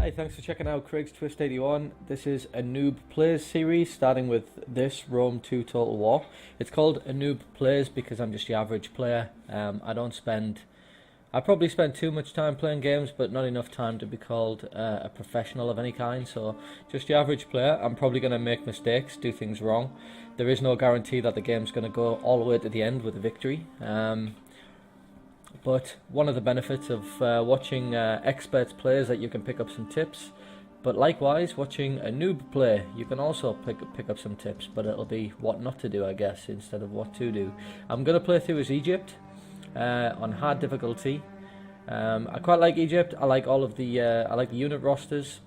Hi, thanks for checking out Craig's Twist 81. This is a Noob Plays series, starting with this Rome 2 Total War. It's called a Noob Plays because I'm just the average player. I probably spend too much time playing games, but not enough time to be called a professional of any kind. So, just the average player. I'm probably going to make mistakes, do things wrong. There is no guarantee that the game's going to go all the way to the end with a victory. But one of the benefits of watching experts play is that you can pick up some tips. But likewise, watching a noob play, you can also pick up some tips. But it'll be what not to do, I guess, instead of what to do. I'm going to play through as Egypt on hard difficulty. I quite like Egypt. I like all of the unit rosters.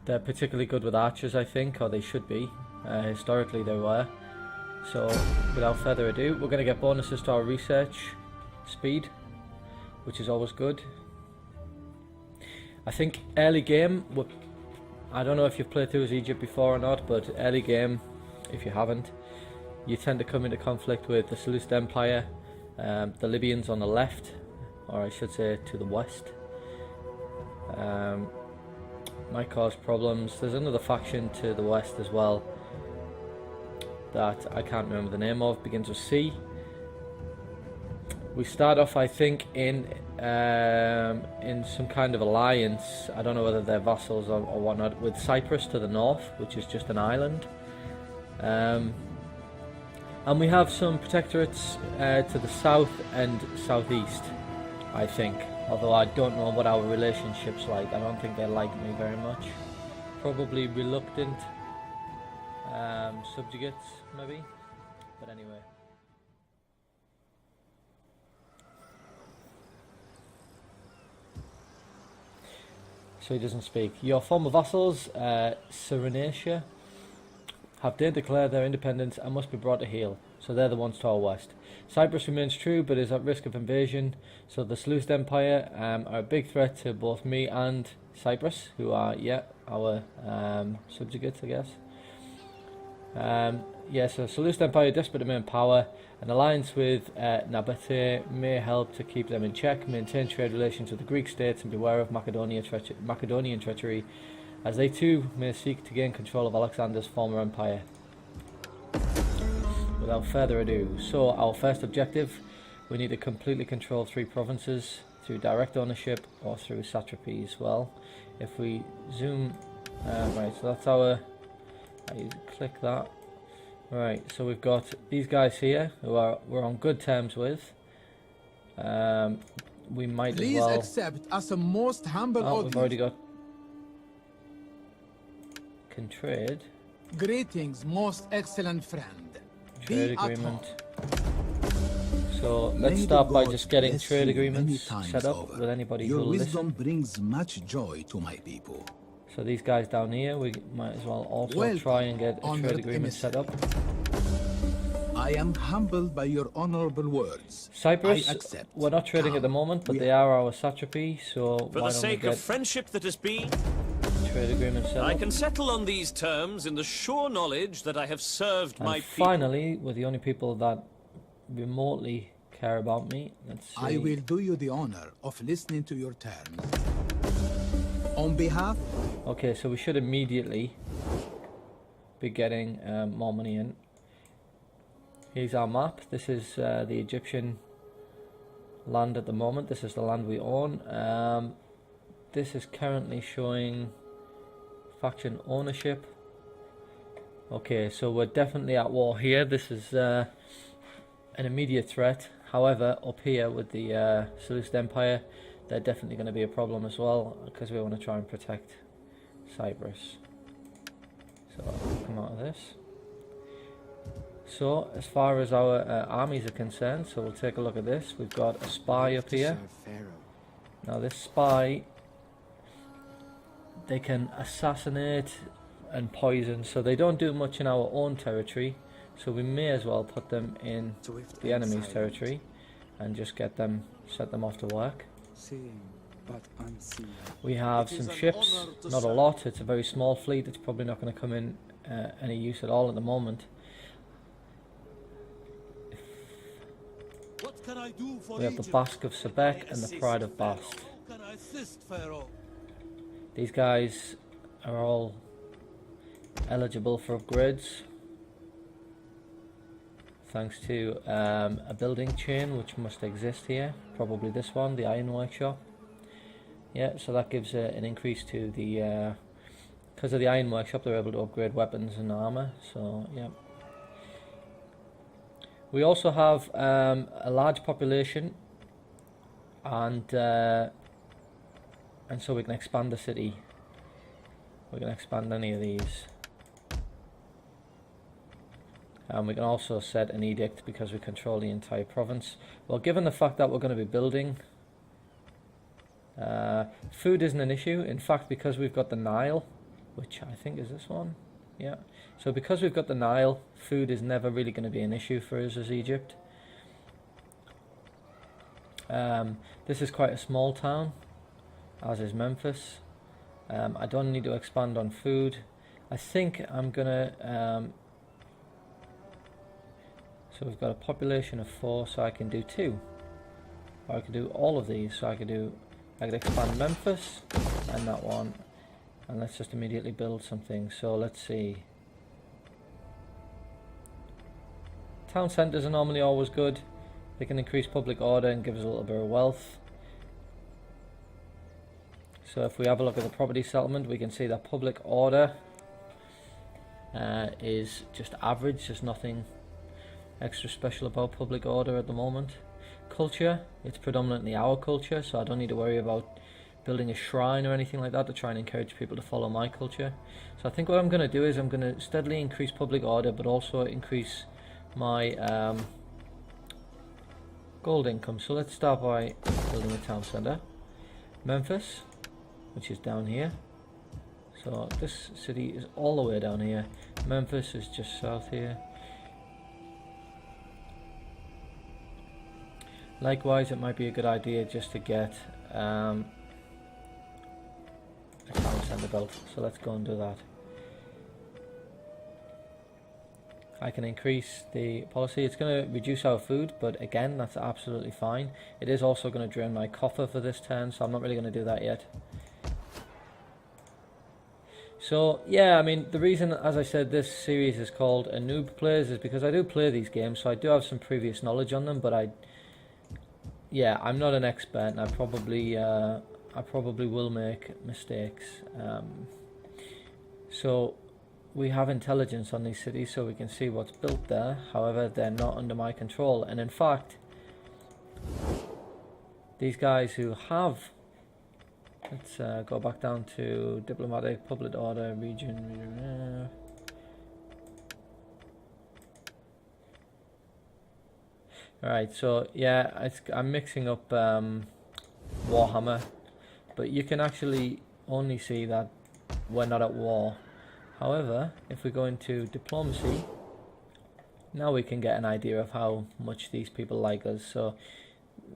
They're particularly good with archers, I think, or they should be. Historically, they were. So, without further ado, we're going to get bonuses to our research speed, which is always good. I think early game, I don't know if you've played through as Egypt before or not, but early game, if you haven't, you tend to come into conflict with the Seleucid Empire, the Libyans on the left, or I should say to the west. Might cause problems. There's another faction to the west as well that I can't remember the name of, begins with C. We start off, I think, in some kind of alliance. I don't know whether they're vassals or whatnot, with Cyprus to the north, which is just an island. And we have some protectorates to the south and southeast, I think. Although I don't know what our relationship's like. I don't think they like me very much. Probably reluctant subjugates, maybe, but anyway. So he doesn't speak. Your former vassals, Cyrenaica, have dared declare their independence and must be brought to heel. So they're the ones to our west. Cyprus remains true but is at risk of invasion. So the Seleucid Empire are a big threat to both me and Cyprus, who are, our subjugates, I guess. So Seleucid Empire desperate to maintain power. An alliance with Nabatea may help to keep them in check, maintain trade relations with the Greek states, and beware of Macedonian treachery, as they too may seek to gain control of Alexander's former empire. Without further ado, so our first objective, we need to completely control 3 provinces through direct ownership or through satrapies. Well, if we zoom, right, so that's our, I click that. Right, so we've got these guys here who we're on good terms with. We might Please as well accept as a most humble audience. We've already got can trade. Greetings, most excellent friend. Trade agreement. So let's start by just getting trade agreements set up with anybody who will listen. Your wisdom brings much joy to my people. So these guys down here, we might as well also try and get a trade agreement set up. I am humbled by your honorable words. Cyprus, we're not trading at the moment, but they are our satrapy, so for the sake of friendship that has been, trade agreement set up. I can settle on these terms in the sure knowledge that I have served my people. Finally, we're the only people that remotely care about me. Let's see. I will do you the honor of listening to your terms. On behalf... Okay, so we should immediately be getting more money in. Here's our map. This is the Egyptian land at the moment. This is the land we own. This is currently showing faction ownership. Okay, so we're definitely at war here. This is an immediate threat. However, up here with the Seleucid Empire, they're definitely going to be a problem as well, because we want to try and protect Cyprus. So I'll come out of this. So as far as our armies are concerned, so we'll take a look at this. We've got a spy up here. Now this spy, they can assassinate and poison, so they don't do much in our own territory, so we may as well put them in the enemy's territory and just set them off to work. We have some ships, not a lot, it's a very small fleet, it's probably not going to come in any use at all at the moment. We have the Basque of Sebek and the Pride of Bast. These guys are all eligible for upgrades thanks to a building chain which must exist here, probably this one, the iron workshop. Yeah, so that gives an increase to the because of the iron workshop they're able to upgrade weapons and armor. So yeah, we also have a large population, and so we can expand the city. We can expand any of these. And we can also set an edict because we control the entire province. Well, given the fact that we're going to be building, food isn't an issue. In fact, because we've got the Nile, which I think is this one, yeah. So because we've got the Nile, food is never really going to be an issue for us as Egypt. This is quite a small town, as is Memphis. I don't need to expand on food. I think I'm gonna so we've got a population of 4, so I can do 2, or I could do all of these. So I could expand Memphis and that one, and let's just immediately build something. So let's see. Town centres are normally always good. They can increase public order and give us a little bit of wealth. So if we have a look at the property settlement, we can see that public order is just average. There's nothing extra special about public order at the moment. Culture, it's predominantly our culture, so I don't need to worry about building a shrine or anything like that to try and encourage people to follow my culture. So I think what I'm going to do is I'm going to steadily increase public order, but also increase my gold income. So let's start by building a town centre. Memphis, which is down here. So this city is all the way down here. Memphis is just south here. Likewise, it might be a good idea just to get a town centre built. So let's go and do that. I can increase the policy. It's going to reduce our food, but again, that's absolutely fine. It is also going to drain my coffer for this turn, so I'm not really going to do that yet. So yeah, I mean, the reason, as I said, this series is called A Noob Plays is because I do play these games, so I do have some previous knowledge on them, but I'm not an expert, and I probably will make mistakes. So we have intelligence on these cities, so we can see what's built there. However, they're not under my control, and in fact, these guys who have, let's go back down to diplomatic, public order, region. Alright, so yeah, I'm mixing up Warhammer, but you can actually only see that we're not at war. However, if we go into diplomacy, now we can get an idea of how much these people like us. So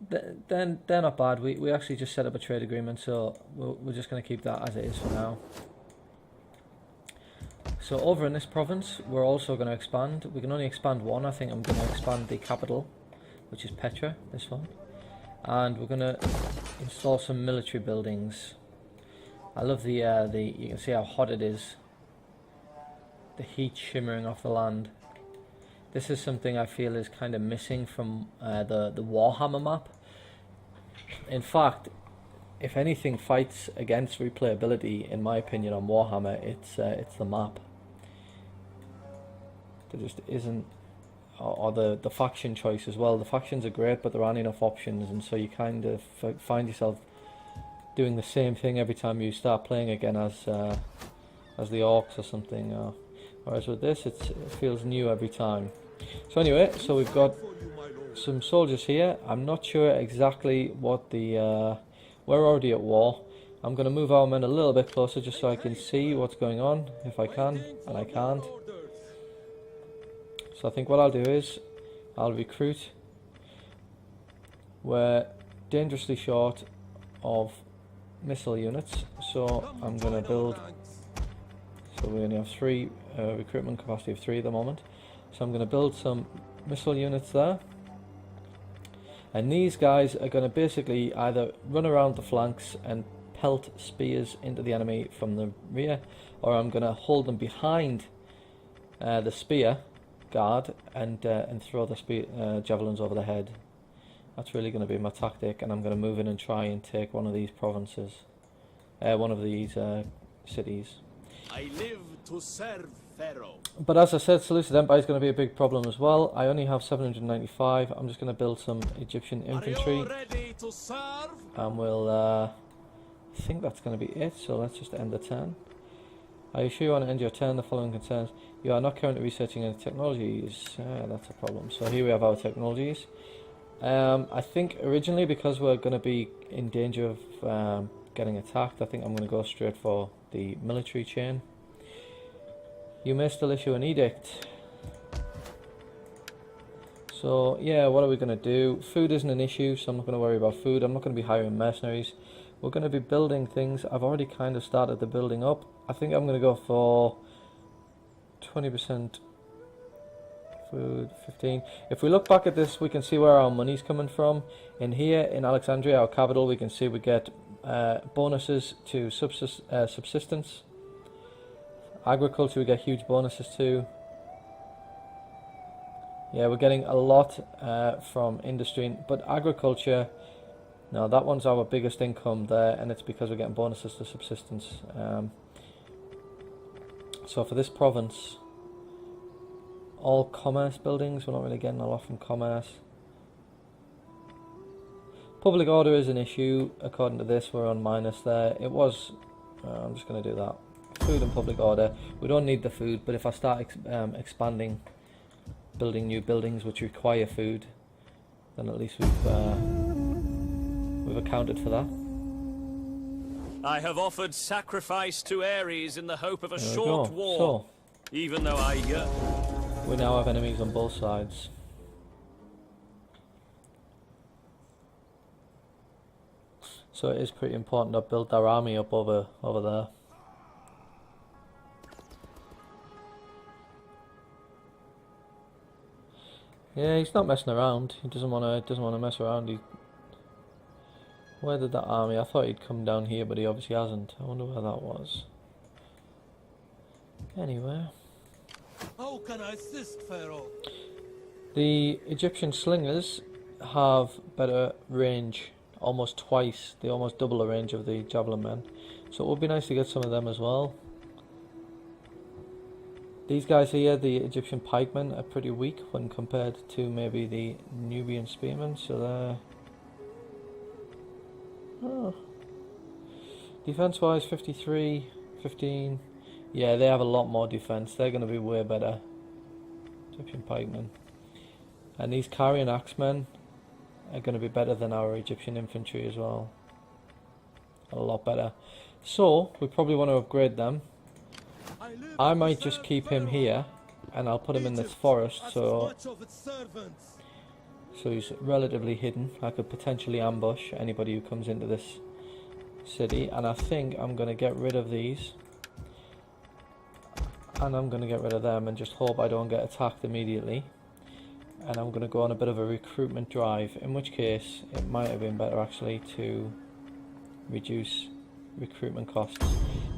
they're not bad. We actually just set up a trade agreement, so we're just going to keep that as it is for now. So over in this province, we're also going to expand. We can only expand one. I think I'm going to expand the capital, which is Petra, this one. And we're going to install some military buildings. I love the you can see how hot it is. The heat shimmering off the land. This is something I feel is kind of missing from the Warhammer map. In fact, if anything fights against replayability, in my opinion, on Warhammer, it's the map. There just isn't, or the faction choice as well. The factions are great, but there aren't enough options, and so you kind of find yourself doing the same thing every time you start playing again as the orcs or something. Whereas with this, it feels new every time. So anyway, so we've got some soldiers here. I'm not sure exactly what the... we're already at war. I'm going to move our men a little bit closer just so I can see what's going on, if I can, and I can't. So I think what I'll do is, I'll recruit. We're dangerously short of missile units, so I'm going to build... So we only have 3, recruitment capacity of 3 at the moment. So I'm going to build some missile units there. And these guys are going to basically either run around the flanks and pelt spears into the enemy from the rear, or I'm going to hold them behind the spear guard and throw the javelins over the head. That's really going to be my tactic, and I'm going to move in and try and take one of these provinces, one of these cities. I live to serve Pharaoh. But as I said, Seleucid Empire is going to be a big problem as well. I only have 795. I'm just going to build some Egyptian infantry. Are you ready to serve? And we'll, I think that's going to be it. So let's just end the turn. Are you sure you want to end your turn? The following concerns. You are not currently researching any technologies. That's a problem. So here we have our technologies. I think originally, because we're going to be in danger of getting attacked, I think I'm going to go straight for the military chain. You may still issue an edict. So yeah, what are we going to do? Food isn't an issue, so I'm not going to worry about food. I'm not going to be hiring mercenaries. We're going to be building things. I've already kind of started the building up. I think I'm going to go for 20% food, 15. If we look back at this, we can see where our money's coming from. In here, in Alexandria, our capital, we can see we get bonuses to subsistence. Agriculture, we get huge bonuses too. Yeah, we're getting a lot from industry, but agriculture, no, that one's our biggest income there, and it's because we're getting bonuses to subsistence. So for this province, all commerce buildings, we're not really getting a lot from commerce. Public order is an issue. According to this, we're on minus there. It was, I'm just going to do that. Food and public order. We don't need the food, but if I start expanding, building new buildings which require food, then at least we've accounted for that. I have offered sacrifice to Ares in the hope of a There we short go. war. So, Even though we now have enemies on both sides. So it is pretty important to build our army up over there. Yeah, he's not messing around. He doesn't want to mess around. Where did that army? I thought he'd come down here, but he obviously hasn't. I wonder where that was. Anyway, How can I assist, Pharaoh? the Egyptian slingers have better range, almost twice. They almost double the range of the javelin men. So it would be nice to get some of them as well. These guys here, the Egyptian pikemen, are pretty weak when compared to maybe the Nubian spearmen. So they're... Oh. Defense-wise, 53, 15. Yeah, they have a lot more defense. They're going to be way better. Egyptian pikemen. And these carrion axemen are going to be better than our Egyptian infantry as well. A lot better. So, we probably want to upgrade them. I might just keep him here, and I'll put him in this forest, so he's relatively hidden. I could potentially ambush anybody who comes into this city, and I think I'm going to get rid of these, and I'm going to get rid of them and just hope I don't get attacked immediately. And I'm going to go on a bit of a recruitment drive, in which case it might have been better actually to reduce recruitment costs.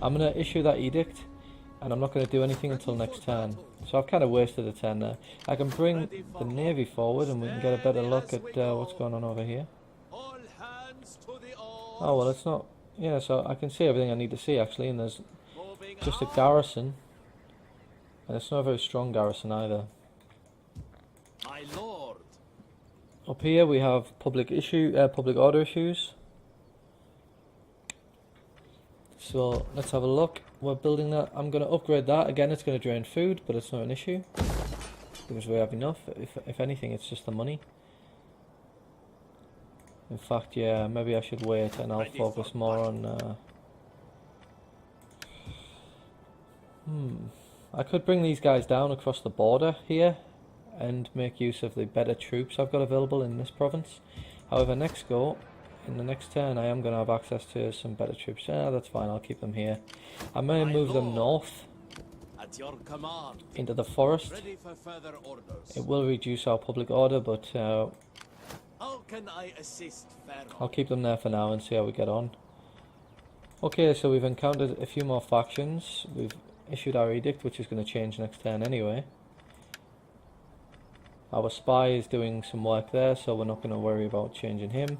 I'm going to issue that edict, and I'm not going to do anything until next turn. So I've kind of wasted a turn there. I can bring the navy forward and we can get a better look at what's going on over here. Oh well, it's not... Yeah, so I can see everything I need to see actually, and there's just a garrison. And it's not a very strong garrison either. my lord. Up here we have public order issues. So let's have a look. We're building that. I'm going to upgrade that. Again, it's going to drain food, but it's not an issue because we have enough. If anything, it's just the money. In fact, yeah, maybe I should wait and I'll focus more on... I could bring these guys down across the border here and make use of the better troops I've got available in this province. However, in the next turn I am going to have access to some better troops. That's fine, I'll keep them here. I may move them north At your command. into the forest. Ready for further orders. It will reduce our public order, but How can I assist Pharaoh? I'll keep them there for now and see how we get on. Okay, so we've encountered a few more factions. We've issued our edict, which is going to change next turn anyway. Our spy is doing some work there, so we're not going to worry about changing him.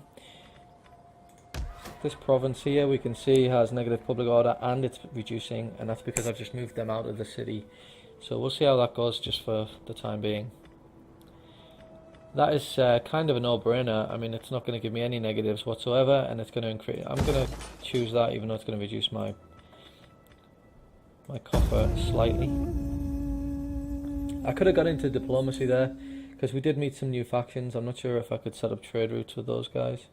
This province here, we can see, has negative public order and it's reducing, and that's because I've just moved them out of the city. So we'll see how that goes just for the time being. That is kind of a no-brainer. I mean, it's not going to give me any negatives whatsoever, and it's going to increase. I'm going to choose that, even though it's going to reduce my copper slightly. I could have got into diplomacy there, because we did meet some new factions. I'm not sure if I could set up trade routes with those guys.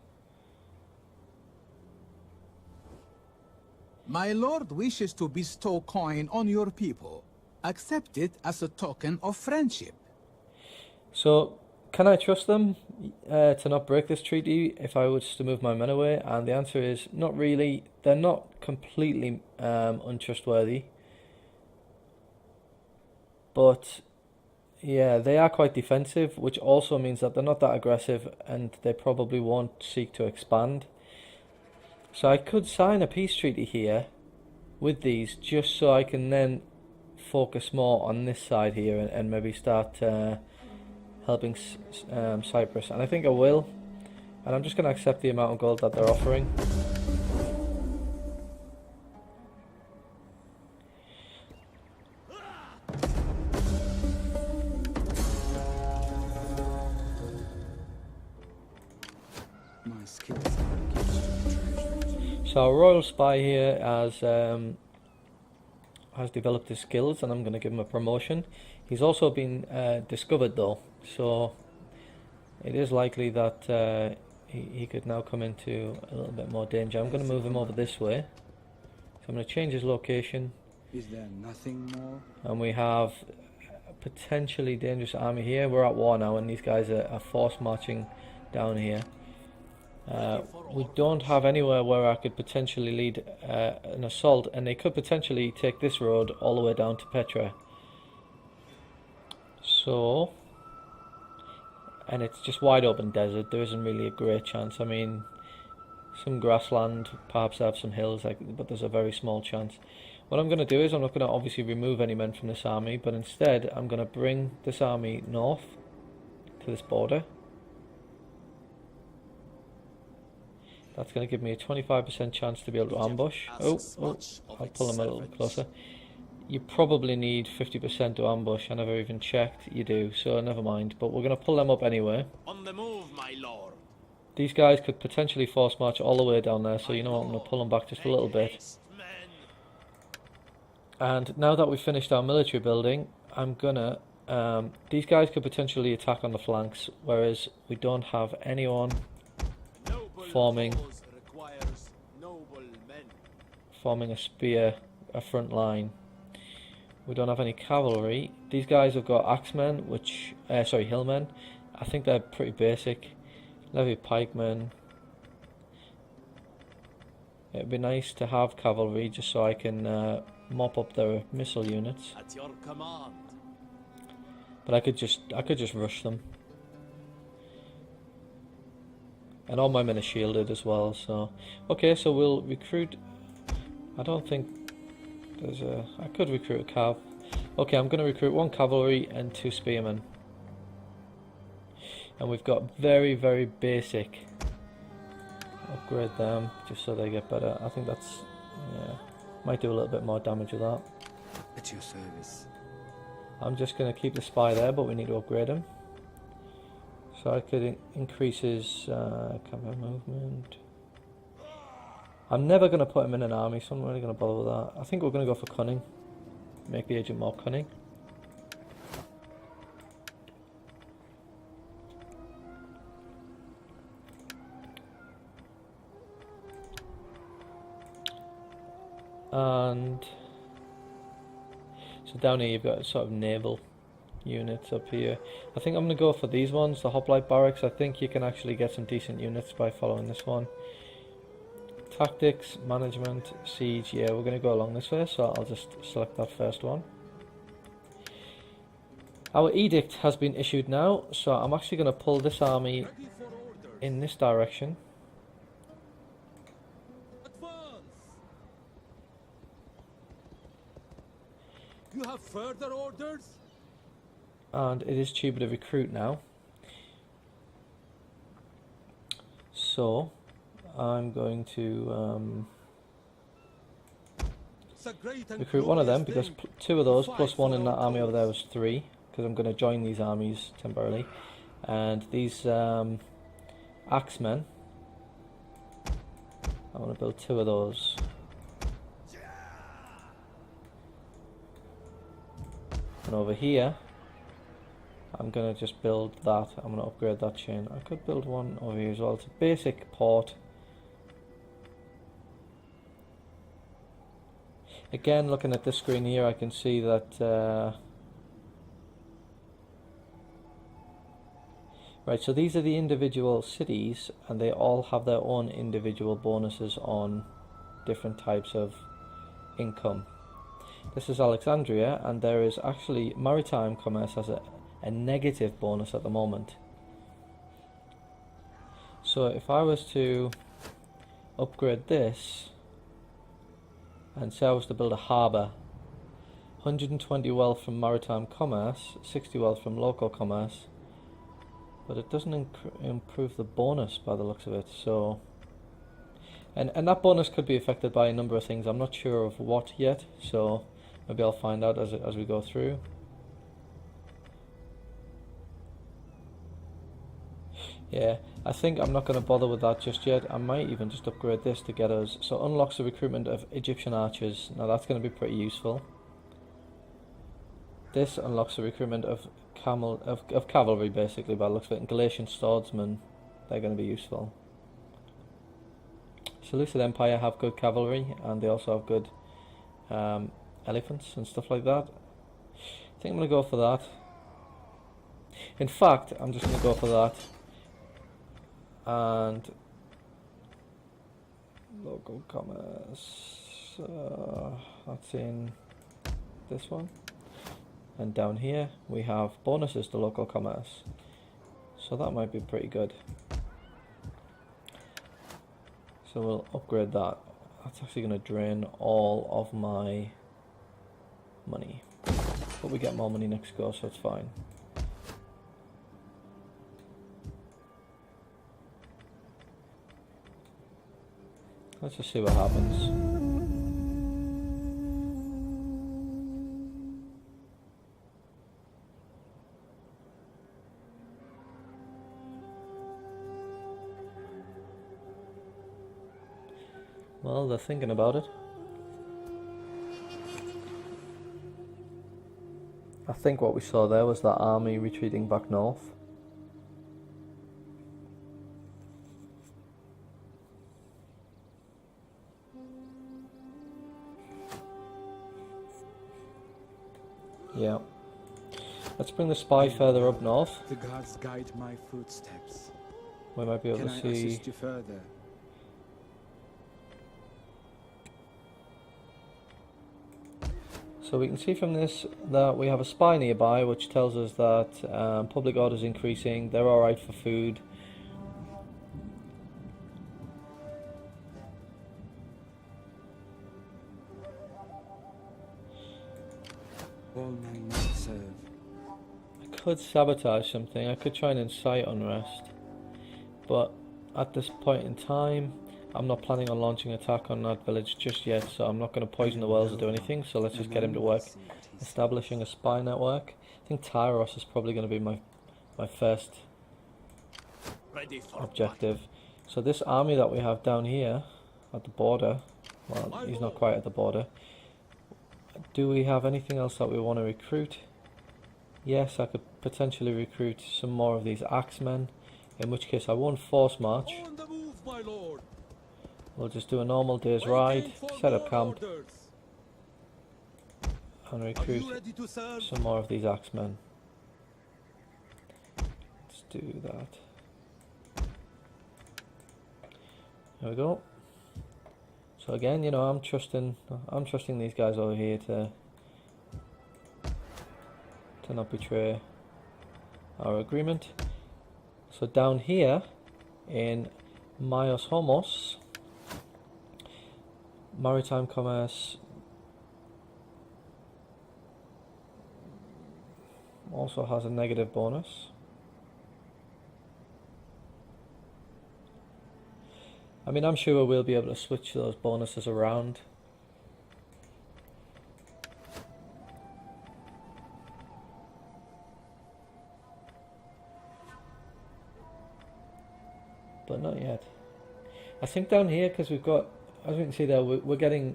My lord wishes to bestow coin on your people. Accept it as a token of friendship. So, can I trust them to not break this treaty if I was to move my men away? And the answer is not really. They're not completely untrustworthy. But, yeah, they are quite defensive, which also means that they're not that aggressive and they probably won't seek to expand. So I could sign a peace treaty here with these, just so I can then focus more on this side here and maybe start helping Cyprus. And I think I will. And I'm just going to accept the amount of gold that they're offering. My skills are gifts to be treasured. So our royal spy here has developed his skills, and I'm going to give him a promotion. He's also been discovered though, so it is likely that he could now come into a little bit more danger. I'm going to move him over this way. So I'm going to change his location. Is there nothing more? And we have a potentially dangerous army here. We're at war now, and these guys are force marching down here. We don't have anywhere where I could potentially lead an assault, and they could potentially take this road all the way down to Petra. So, and it's just wide open desert. There isn't really a great chance. I mean, some grassland, perhaps I have some hills, but there's a very small chance. What I'm going to do is I'm not going to obviously remove any men from this army, but instead I'm going to bring this army north to this border. That's going to give me a 25% chance to be able to ambush. Oh, I'll pull them a little bit closer. You probably need 50% to ambush. I never even checked. You do, so never mind. But we're going to pull them up anyway. On the move, my lord. These guys could potentially force march all the way down there, so you know what, I'm going to pull them back just a little bit. And now that we've finished our military building, I'm going to... these guys could potentially attack on the flanks, whereas we don't have anyone forming a spear, a front line. We don't have any cavalry. These guys have got axemen, which hillmen. I think they're pretty basic. Levy pikemen. It'd be nice to have cavalry just so I can mop up their missile units. At your command. But I could just rush them. And all my men are shielded as well, so... Okay, so we'll recruit... I don't think there's a... I could recruit a cav. Okay, I'm going to recruit 1 cavalry and 2 spearmen. And we've got very, very basic. Upgrade them, just so they get better. I think that's... yeah, might do a little bit more damage with that. At your service. I'm just going to keep the spy there, but we need to upgrade him. So I could increase his combat movement. I'm never going to put him in an army, so I'm not really going to bother with that. I think we're going to go for cunning. Make the agent more cunning. And so down here you've got sort of naval units up here. I think I'm going to go for these ones, the hoplite barracks. I think you can actually get some decent units by following this one. Tactics, management, siege, yeah, we're going to go along this way, so I'll just select that first one. Our edict has been issued now, so I'm actually going to pull this army in this direction. further orders? And it is cheaper to recruit now. So I'm going to recruit one of them, because two of those plus one in that army over there was 3, because I'm going to join these armies temporarily. And these axemen, I want to build 2 of those. And over here I'm going to just build that. I'm going to upgrade that chain. I could build one over here as well. It's a basic port. Again, looking at this screen here, I can see that right, so these are the individual cities, and they all have their own individual bonuses on different types of income. This is Alexandria, and there is actually maritime commerce has a negative bonus at the moment. So if I was to upgrade this and say I was to build a harbour, 120 wealth from maritime commerce, 60 wealth from local commerce, but it doesn't improve the bonus by the looks of it. So and that bonus could be affected by a number of things. I'm not sure of what yet, so maybe I'll find out as we go through. Yeah, I think I'm not going to bother with that just yet. I might even just upgrade this to get us. So unlocks the recruitment of Egyptian archers. Now that's going to be pretty useful. This unlocks the recruitment of cavalry, basically, by the looks of it. And Galatian swordsmen, they're going to be useful. Seleucid Empire have good cavalry, and they also have good elephants and stuff like that. I think I'm going to go for that. In fact, I'm just going to go for that. And local commerce, that's in this one. And down here we have bonuses to local commerce, so that might be pretty good. So we'll upgrade that. That's actually going to drain all of my money, but we get more money next go, so it's fine. Let's just see what happens. Well, they're thinking about it. I think what we saw there was that army retreating back north. Yeah. Let's bring the spy further up north. The gods guide my footsteps. We might be able Can to I see. assist you further? So we can see from this that we have a spy nearby, which tells us that public order is increasing. They're alright for food. All my needs serve. I could sabotage something. I could try and incite unrest. But at this point in time, I'm not planning on launching an attack on that village just yet, so I'm not going to poison the wells or do anything, so let's just get him to work establishing a spy network. I think Tyros is probably going to be my first Ready for objective. So this army that we have down here at the border, well, he's not quite at the border. Do we have anything else that we want to recruit? Yes, I could potentially recruit some more of these axemen, in which case I won't force march. On the move, my lord. We'll just do a normal day's ride, set up camp, and recruit some more of these axemen. Let's do that. There we go. So again, you know, I'm trusting these guys over here to not betray our agreement. So down here in Myos Homos, maritime commerce also has a negative bonus. I mean, I'm sure we'll be able to switch those bonuses around. But not yet. I think down here, because we've got, as we can see there, we're getting,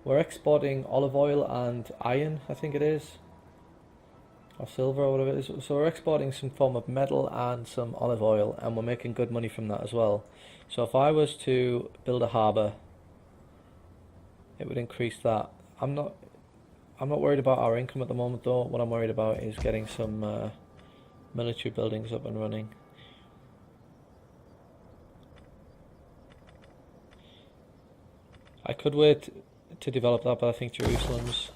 we're exporting olive oil and iron, I think it is. Or silver or whatever it is. So we're exporting some form of metal and some olive oil, and we're making good money from that as well. So if I was to build a harbour, it would increase that. I'm not worried about our income at the moment though. What I'm worried about is getting some military buildings up and running. I could wait to develop that, but I think Jerusalem's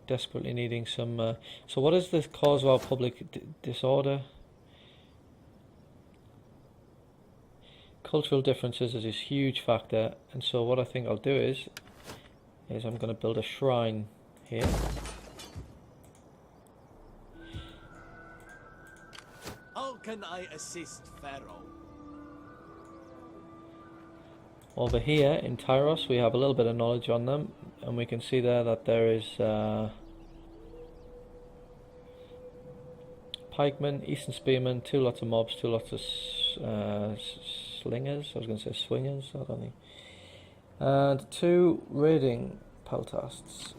desperately needing some. So what is the cause of our public disorder? Cultural differences is a huge factor, and so what I think I'll do is I'm going to build a shrine here. How can I assist Pharaoh? Over here in Tyros we have a little bit of knowledge on them, and we can see there that there is pikemen, eastern spearmen, 2 lots of mobs, 2 lots of slingers, I was going to say swingers, I don't think, and 2 raiding peltasts.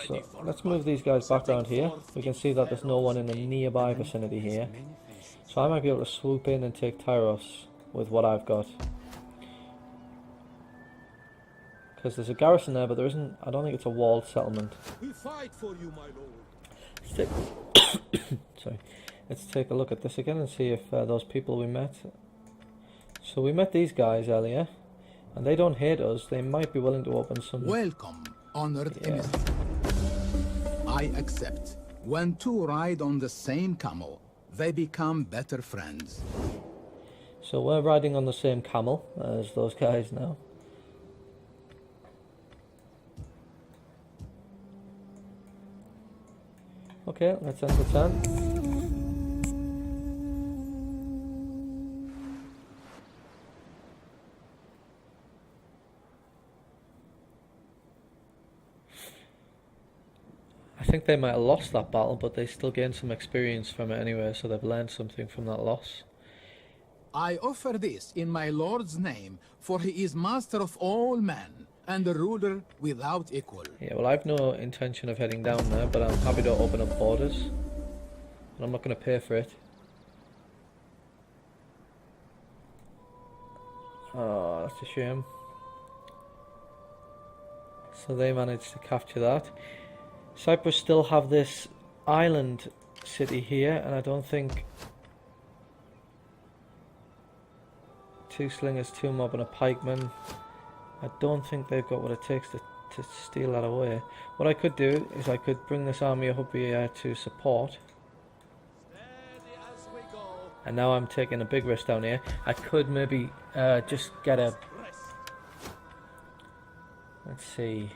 So let's move these guys back down here. We can see that there's no one in the nearby vicinity here, so I might be able to swoop in and take Tyros with what I've got. Because there's a garrison there, but there isn't. I don't think it's a walled settlement. We fight for you, my lord. Sorry. Let's take a look at this again and see if those people we met. So we met these guys earlier, and they don't hate us. They might be willing to open some. Welcome, honored emissary. I accept. When 2 ride on the same camel, they become better friends. So we're riding on the same camel as those guys now. Okay, let's end the turn. I think they might have lost that battle, but they still gained some experience from it anyway, so they've learned something from that loss. I offer this in my lord's name, for he is master of all men, and a ruler without equal. Yeah, well, I've no intention of heading down there, but I'm happy to open up borders. And I'm not going to pay for it. Oh, that's a shame. So they managed to capture that. Cyprus still have this island city here, and I don't think 2 slingers, 2 mob and a pikeman. I don't think they've got what it takes to steal that away. What I could do is I could bring this army up here to support. And now I'm taking a big risk down here. I could maybe just get a... Let's see.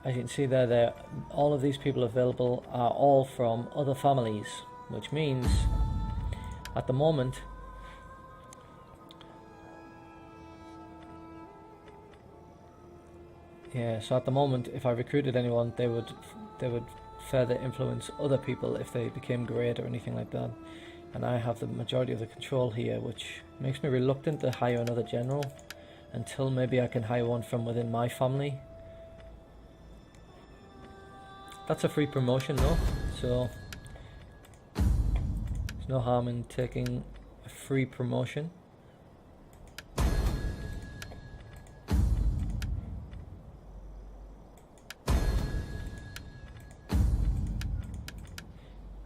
As you can see there, all of these people available are all from other families, which means at the moment so at the moment if I recruited anyone, they would further influence other people if they became great or anything like that. And I have the majority of the control here, which makes me reluctant to hire another general until maybe I can hire one from within my family. That's a free promotion though, so there's no harm in taking a free promotion.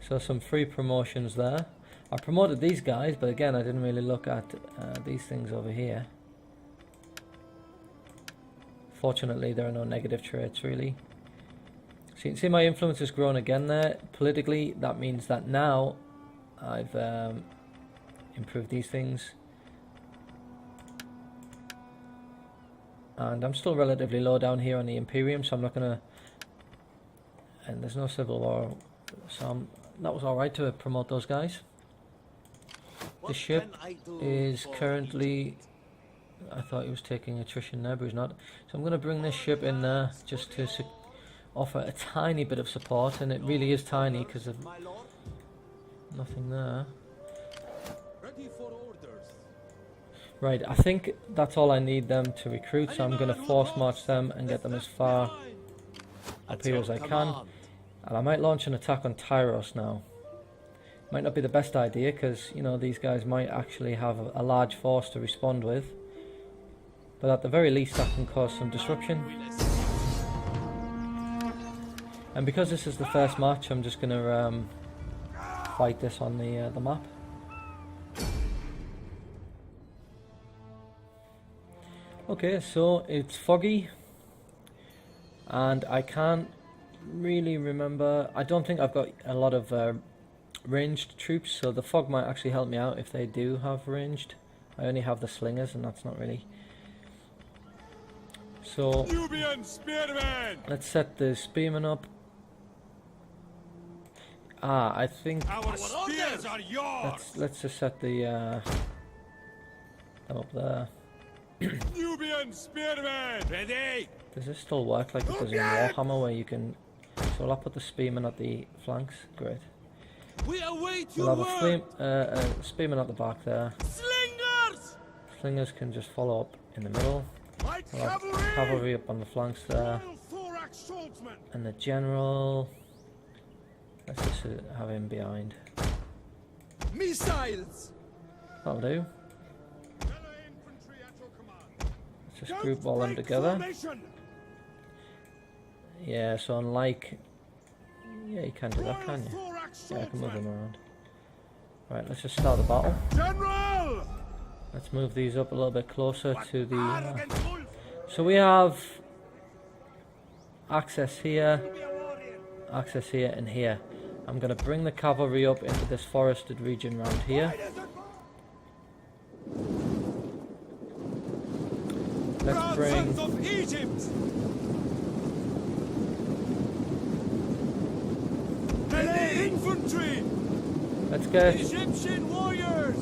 So some free promotions there. I promoted these guys, but again I didn't really look at these things over here. Fortunately there are no negative traits really. So you can see my influence has grown again there. Politically, that means that now I've improved these things. And I'm still relatively low down here on the Imperium, so I'm not going to and there's no civil war, so that was alright to promote those guys. The ship is currently, I thought he was taking attrition there, but he's not. So I'm going to bring this ship in there just to offer a tiny bit of support, and it really is tiny because of nothing there. Ready for orders. Right, I think that's all I need them to recruit, so I'm going to force march them and get them as far up here as I can. And I might launch an attack on Tyros now. Might not be the best idea because, you know, these guys might actually have a large force to respond with. But at the very least that can cause some disruption. And because this is the first match, I'm just going to fight this on the map. Okay, so it's foggy. And I can't really remember. I don't think I've got a lot of ranged troops, so the fog might actually help me out if they do have ranged. I only have the slingers, and that's not really. So let's set the spearmen up. I think let's just set the them up there. Nubian spearmen ready. Does this still work like it does in Warhammer, where you can? So I'll put the spearmen at the flanks. Great. We await We'll your have word. a spearman at the back there. Slingers. Slingers can just follow up in the middle. Light We'll have cavalry. cavalry up on the flanks there. Royal thorax swordsman. And the general, let's just have him behind. Missiles. That'll do. Melee infantry at your command. Let's just group all them together. Formation. Yeah, so unlike... Yeah, you can do that, can you? Thorax Yeah, I can move swordsman. them around. Right, let's just start the battle. General. Let's move these up a little bit closer to the... Arrogant wolf. So we have access here, and here. I'm going to bring the cavalry up into this forested region round here. Let's Proud bring... sons of Egypt. Melee infantry. Let's get Egyptian warriors.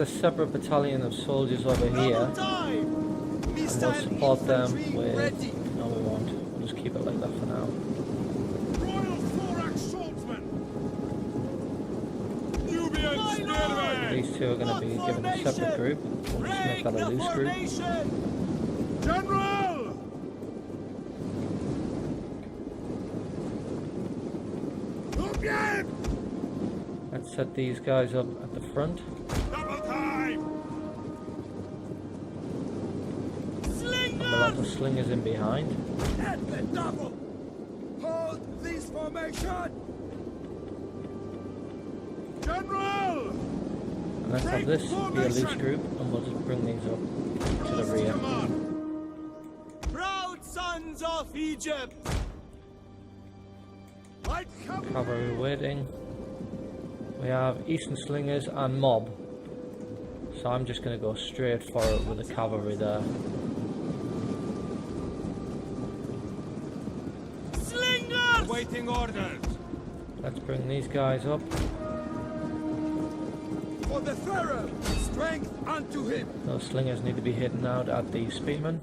a separate battalion of soldiers over here, Double time. and we'll Missile support them infantry with... ready. No, we won't. We'll just keep it like that for now. Royal thorax swordsman. Nubian spearmen. These two are going to be given a separate group. We'll just make that a loose group. General. Nubian. Let's set these guys up at the front. Double time. And we'll have the slingers in behind. At the double. Hold this formation. General. And let's have this be a loose group, and we'll just bring these up to the rear. Proud sons of Egypt. Light Cavalry waiting. We have Eastern Slingers and Mob. So I'm just going to go straight for it with the cavalry there. Slingers. Waiting orders. Let's bring these guys up. For the Pharaoh, strength unto him. Those slingers need to be hitting out at the spearmen.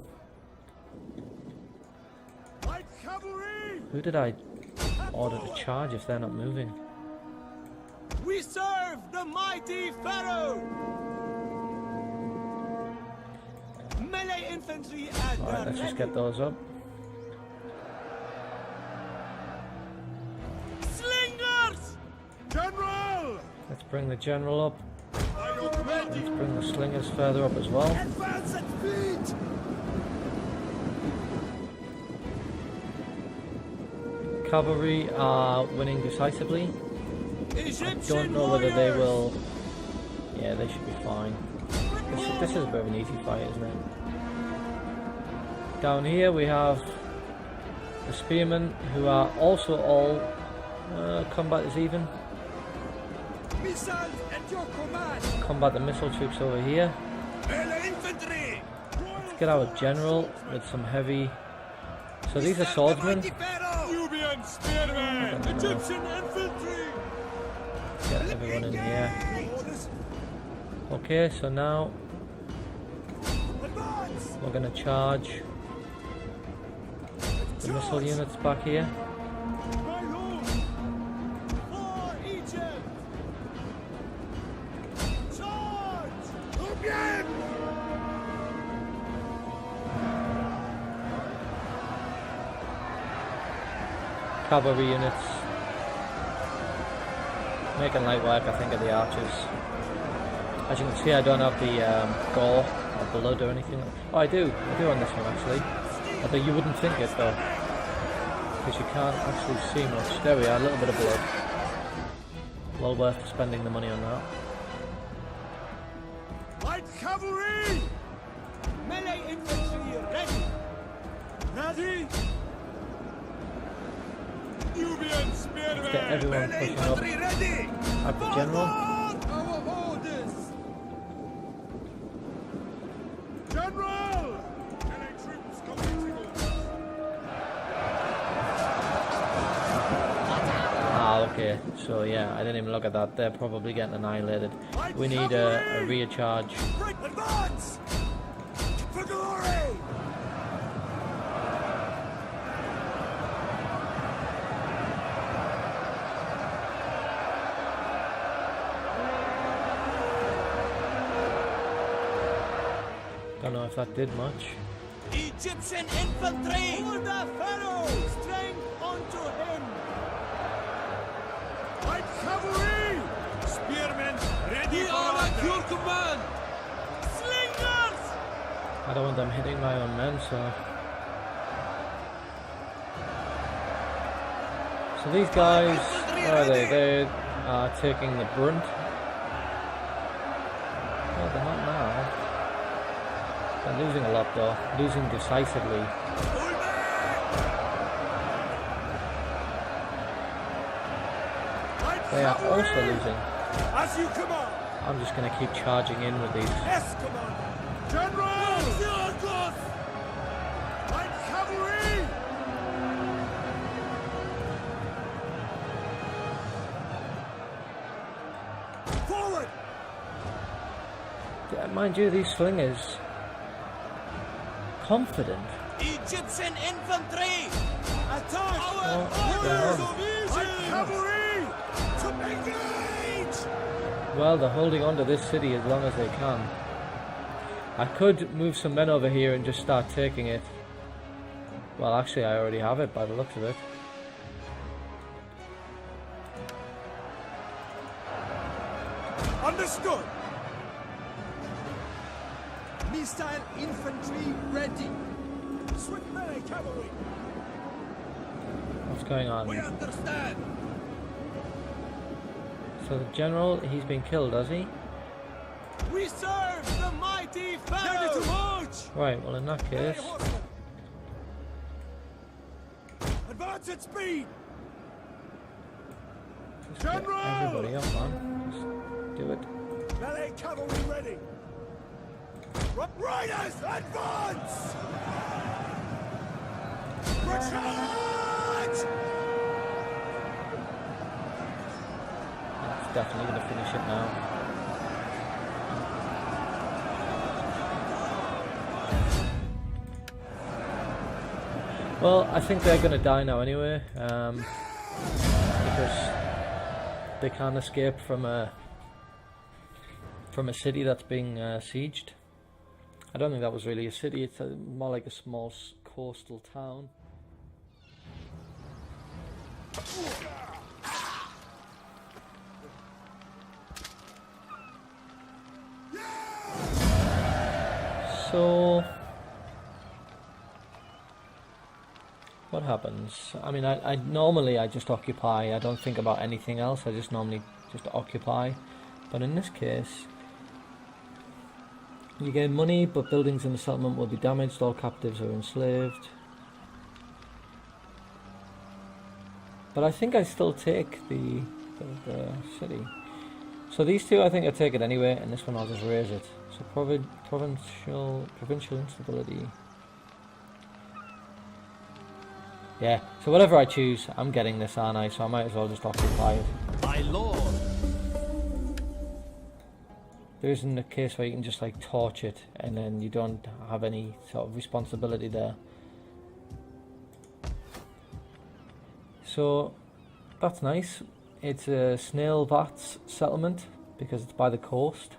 Light cavalry. Who did I order to charge if they're not moving? We serve the mighty Pharaoh. Melee infantry at Alright, let's just get those up. Slingers. General. Let's bring the general up. By your command. Let's bring the slingers further up as well. Advance at speed. Cavalry are winning decisively. I Egyptian don't know whether they warriors. will... Yeah, they should be fine. This is a bit of an easy fight, isn't it? Down here we have the spearmen, who are also all combat is even. Missiles at your command. Combat the missile troops over here. Melee infantry. Let's get our general with some heavy... So these are swordsmen. Nubian Nubian spearmen! Egyptian infantry! Get everyone in here. Okay, so now Advance! we're going to charge the missile units back here. My lord! For Egypt! Charge! Nubian! Cavalry units making light work, I think, of the archers. As you can see, I don't have the gore or blood or anything. Oh, I do on this one actually. Although you wouldn't think it though, because you can't actually see much. There we are, a little bit of blood. Well worth spending the money on that. Light cavalry! Melee infantry ready! Ready! Nubian spearmen! Get everyone pushing up ready! at the general. Our orders! General! Melee troops completing orders. Ah, okay. So yeah, I didn't even look at that. They're probably getting annihilated. We need a rear charge. Break advance! For glory! Don't know if that did much. Egyptian infantry! For the Pharaoh! Strength onto him! Light cavalry! Spearmen ready for at your command! Slingers! I don't want them hitting my own men, so... So these guys, where are they? They are taking the brunt. Well, they're not now. They're losing a lot though, losing decisively. They are also losing. As you command! I'm just going to keep charging in with these. Yes, Commander! General! Light cavalry! Forward! Mind you, these slingers, confident. Egyptian infantry! Attack! What's going on? Light cavalry! To engage! Well, they're holding on to this city as long as they can. I could move some men over here and just start taking it. Well, actually, I already have it by the looks of it. Understood! Missile infantry ready! Swift melee cavalry! What's going on? We understand! So the general, he's been killed, has he? We serve the mighty Pharaoh! Ready to march! Right, well in that case, Advance at speed! just get everybody up, man. Just do it. Melee cavalry ready! Riders, advance! Charge! That's definitely going to finish it now. Well, I think they're going to die now anyway, because they can't escape from a city that's being sieged. I don't think that was really a city, it's more like a small coastal town. So, what happens? I mean, I normally I just occupy. I don't think about anything else. I just normally just occupy. But in this case, you gain money, but buildings in the settlement will be damaged. All captives are enslaved. But I think I still take the city. So these two I think I take it anyway, and this one I'll just raise it. So provincial instability. Yeah, so whatever I choose, I'm getting this, aren't I? So I might as well just occupy it. My lord. There isn't a case where you can just like torch it and then you don't have any sort of responsibility there. So that's nice. It's a snail vats settlement because it's by the coast.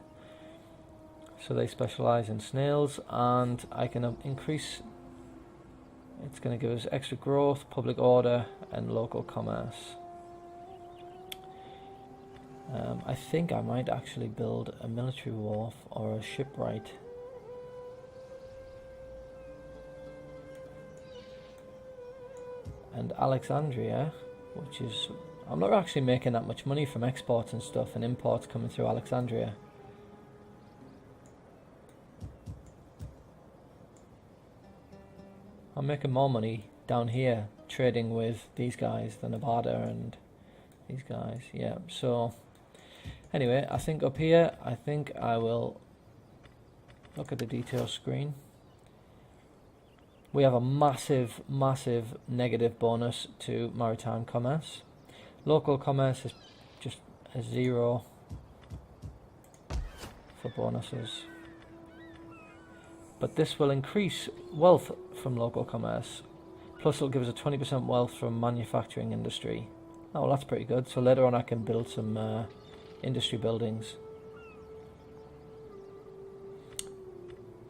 So they specialise in snails, and I can increase. It's going to give us extra growth, public order, and local commerce. I think I might actually build a military wharf or a shipwright. And Alexandria, which is... I'm not actually making that much money from exports and stuff and imports coming through Alexandria. I'm making more money down here trading with these guys than Nevada and these guys. Yeah, so anyway, I think up here, I think I will look at the detail screen. We have a massive, massive negative bonus to maritime commerce. Local commerce is just a 0 for bonuses. But this will increase wealth from local commerce. Plus it'll give us a 20% wealth from manufacturing industry. Oh, well, that's pretty good. So later on I can build some industry buildings.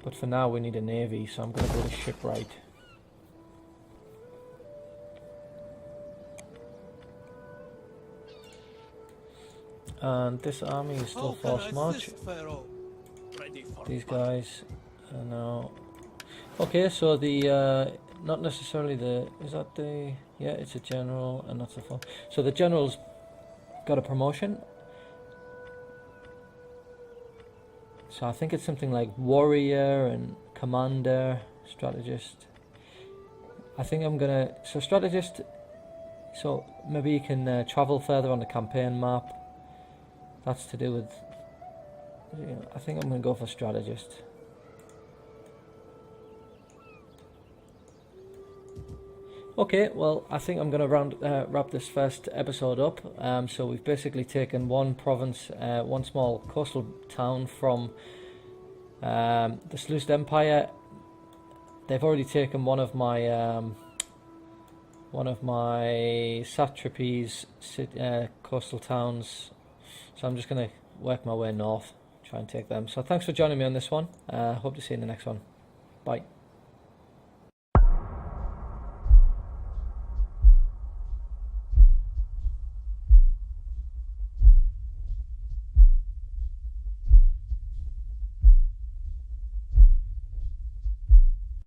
But for now we need a navy, so I'm going to build a shipwright. And this army is still force march. These guys are now... Okay, so the... not necessarily the... Is that the... Yeah, it's a general and that's a full... So the general's got a promotion. So I think it's something like warrior and commander, strategist. I think I'm gonna... So strategist... So maybe you can travel further on the campaign map. That's to do with... I think I'm gonna go for strategist. Okay, well, I think I'm going to wrap this first episode up. So we've basically taken one province, one small coastal town from the Seleucid Empire. They've already taken one of my satrapies, coastal towns. So I'm just going to work my way north, try and take them. So thanks for joining me on this one. Hope to see you in the next one. Bye.